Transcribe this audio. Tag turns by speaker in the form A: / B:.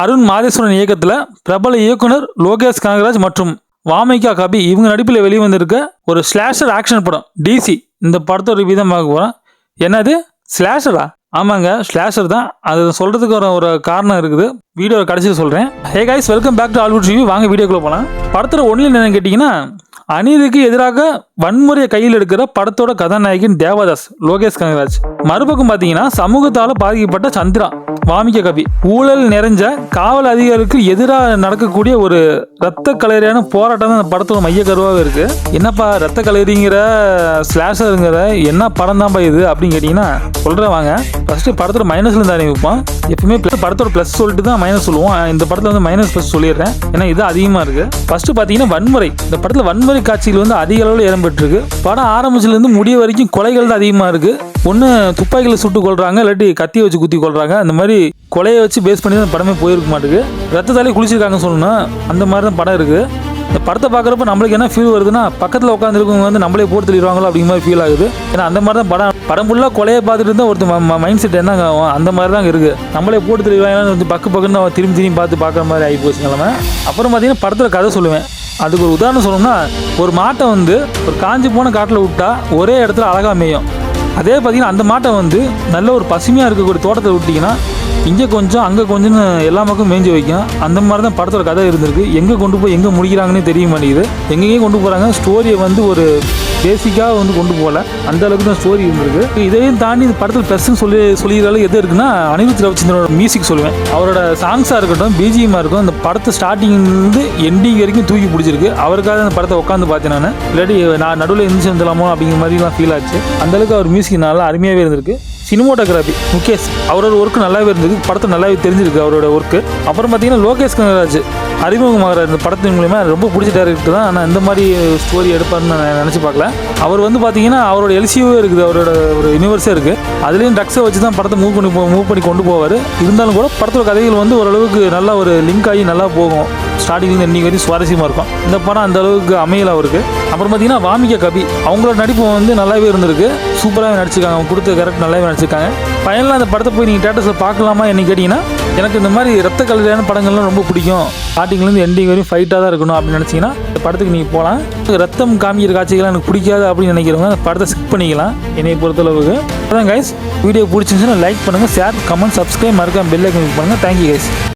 A: அருண் மாதேஸ்வரன் இயக்கத்தில் பிரபல இயக்குனர் லோகேஷ் கனகராஜ் மற்றும் வாமிகா கபி இவங்க நடிப்பில் வெளிவந்திருக்க ஒரு ஸ்லாஷர் ஆக்ஷன் படம் டிசி. இந்த படத்தோட ரிவ்யூ தான் பார்க்க போகிறோம். என்னது ஸ்லாஷரா? ஆமாங்க, ஸ்லாஷர் தான். அது சொல்கிறதுக்கு ஒரு காரணம் இருக்குது. வீடியோவை கடைசியில் சொல்கிறேன். Hey guys, welcome back to Hollywood review. வாங்க வீடியோக்குள்ளே போகலாம். படத்தோட ஒன்றில் என்னன்னு கேட்டிங்கன்னா, அநீதிக்கு எதிராக வன்முறையை கையில் எடுக்கிற படத்தோட கதாநாயகன் தேவதாஸ் லோகேஷ் கனகராஜ். மறுபக்கம் பார்த்தீங்கன்னா, சமூகத்தால் பாதிக்கப்பட்ட சந்திரா வாமிகா கபி. ஊழல் நிறைஞ்ச காவல் அதிகாரிக்கு எதிராக நடக்கக்கூடிய ஒரு ரத்த கலரியான போராட்டம் தான் அந்த படத்தோட மைய கருவாக இருக்கு. என்னப்பா ரத்த கலரிங்கிற ஸ்லாஷருங்கிற என்ன படம் தான்ப்பா இது அப்படின்னு கேட்டிங்கன்னா சொல்கிறேன் வாங்க. ஃபஸ்ட்டு படத்தோட மைனஸ்ல இருந்து ஆரம்பிப்போம். எப்பவுமே படத்தோட ப்ளஸ் சொல்லிட்டு தான் மைனஸ் சொல்லுவோம். இந்த படத்தில் வந்து மைனஸ் ப்ளஸ் சொல்லிடுறேன், ஏன்னா இது அதிகமாக இருக்கு. ஃபர்ஸ்ட் பார்த்தீங்கன்னா வன்முறை. இந்த படத்தில் வன்முறை காட்சிகள் வந்து அதிக அளவில் இடம்பெற்றிருக்கு. படம் ஆரம்பிச்சிலேருந்து முடிய வரைக்கும் கொலைகள் தான் அதிகமாக இருக்கு. ஒன்று துப்பாக்கியில் சுட்டு கொள்றாங்க, இல்லாட்டி கத்தியை வச்சு குத்தி கொள்றாங்க. அந்த மாதிரி கொலையை வச்சு பேஸ் பண்ணி தான் படமே போயிருக்க மாட்டேங்குது. ரத்தத்தாலே குளிச்சிருக்காங்கன்னு சொல்லணும். அந்த மாதிரி தான் படம் இருக்குது. இந்த படத்தை பார்க்குறப்ப நம்மளுக்கு என்ன ஃபீல் வருதுன்னா, பக்கத்தில் உட்காந்துருக்கவங்க வந்து நம்மளே போட்டு தள்ளிடுவாங்களோ அப்படிங்கிற மாதிரி ஃபீல் ஆகுது. ஏன்னா அந்த மாதிரி தான் படம் ஃபுல்லாக கொலையை பார்த்துட்டு இருந்தால் ஒருத்தர் மைண்ட் செட் என்ன ஆகும், அந்த மாதிரி தான் இருக்குது. நம்மளே போட்டு தள்ளிடுவாங்கன்னு வந்து பக்குன்னு திரும்பி பார்க்குற மாதிரி ஆகி போச்சு நிலமை. அப்புறம் பார்த்தீங்கன்னா படத்தில் கதை சொல்லுவேன். அதுக்கு ஒரு உதாரணம் சொல்லணும்னா, ஒரு மாட்டை வந்து ஒரு காஞ்சி போன காட்டில் விட்டா ஒரே இடத்துல அழகாக மேயும். அதே பார்த்தீங்கன்னா அந்த மாட்டை வந்து நல்ல ஒரு பசுமையாக இருக்கக்கூடிய தோட்டத்தை விட்டிங்கன்னா இங்கே கொஞ்சம் அங்கே கொஞ்சம்னு எல்லா பக்கம் மேய்ஞ்சி வைக்கும். அந்த மாதிரி தான் படத்தோட கதை இருந்திருக்கு. எங்கே கொண்டு போய் எங்கே முடிக்கிறாங்கன்னே தெரிய மாட்டேங்குது. எங்கேயும் கொண்டு போகிறாங்க, ஸ்டோரியை வந்து ஒரு பேசிக்காக வந்து கொண்டு போகல, அந்த அளவுக்கு தான் ஸ்டோரி இருந்திருக்கு. இதையும் தாண்டி இந்த படத்தில் ப்ளஸ்ன்னு சொல்லிடுறாலும் எது இருக்குன்னா, அனிருத் ரவிச்சந்திரனோட மியூசிக் சொல்லுவேன். அவரோட சாங்ஸாக இருக்கட்டும், பிஜிஎம்மாக இருக்கும், இந்த படத்தை ஸ்டார்டிங்லேருந்து எண்டிங் வரைக்கும் தூக்கி பிடிச்சிருக்கு. அவருக்காக அந்த படத்தை உட்காந்து பார்த்தேன் நான். இல்லாட்டி நான் நடுவில் எந்திரிச்சு வந்துடலாமோ அப்படிங்கிற மாதிரிலாம் ஃபீல் ஆச்சு. அந்தளவுக்கு அவர் மியூசிக் நல்லா அருமையாகவே இருந்திருக்கு. சினிமோட்டோகிராஃபி முகேஷ் அவரோட ஒர்க்கு நல்லாவே இருந்தது. படத்தை நல்லாவே தெரிஞ்சிருக்கு அவரோட ஒர்க்கு. அப்புறம் பார்த்தீங்கன்னா லோகேஷ் கனகராஜ் அறிமுகமாகிற இந்த படத்தின் மூலிமா ரொம்ப பிடிச்ச டேரக்டர் தான். ஆனால் இந்த மாதிரி ஸ்டோரி எடுப்பார்னு நான் நினச்சி பார்க்கல. அவர் வந்து பார்த்தீங்கன்னா அவரோட எல்சியூவே இருக்குது, அவரோட ஒரு யூனிவர்ஸே இருக்குது. அதுலேயும் ட்ரக்ஸை வச்சு தான் படத்தை மூவ் பண்ணி கொண்டு போவார். இருந்தாலும் கூட படத்தோட கதைகள் வந்து ஓரளவுக்கு நல்லா ஒரு லிங்க் ஆகி நல்லா போகும். ஸ்டார்டிங்லேருந்து எண்டிங் வரைக்கும் சுவாரஸ்யமாக இருக்கும். இந்த படம் அந்த அளவுக்கு அமையல அவருக்கு. அப்புறம் பார்த்தீங்கன்னா வாமிகா கபி அவங்களோட நடிப்பு வந்து நல்லாவே இருந்திருக்கு. சூப்பராகவே நடிச்சிருக்காங்க. அவங்க கொடுத்த கேரக்டர் நல்லாவே நடிச்சிருக்காங்க. ஃபைனலாக அந்த படத்தை போய் நீங்கள் தேட்டர்ஸில் பார்க்கலாமா என்ன கேட்டிங்கன்னா, எனக்கு இந்த மாதிரி ரத்த கலரியான படங்கள்லாம் ரொம்ப பிடிக்கும். ஸ்டார்டிங்லேருந்து எண்டிங் வரையும் ஃபைட்டாக தான் இருக்கணும் அப்படின்னு நினச்சிங்கன்னா இந்த படத்துக்கு நீங்கள் போகலாம். ரத்தம் காமிக்கிற காட்சிகள்லாம் எனக்கு பிடிக்காது அப்படின்னு நினைக்கிறவங்க அந்த படத்தை ஸ்கிப் பண்ணிக்கலாம். என்னை பொறுத்தளவுக்கு அதான் கைஸ். வீடியோ பிடிச்சிருந்துச்சுன்னா லைக் பண்ணுங்கள், ஷேர், கமெண்ட், சப்ஸ்கிரைப், மறக்காம பெல் ஐகான் கிளிக் பண்ணுங்கள். Thank you guys.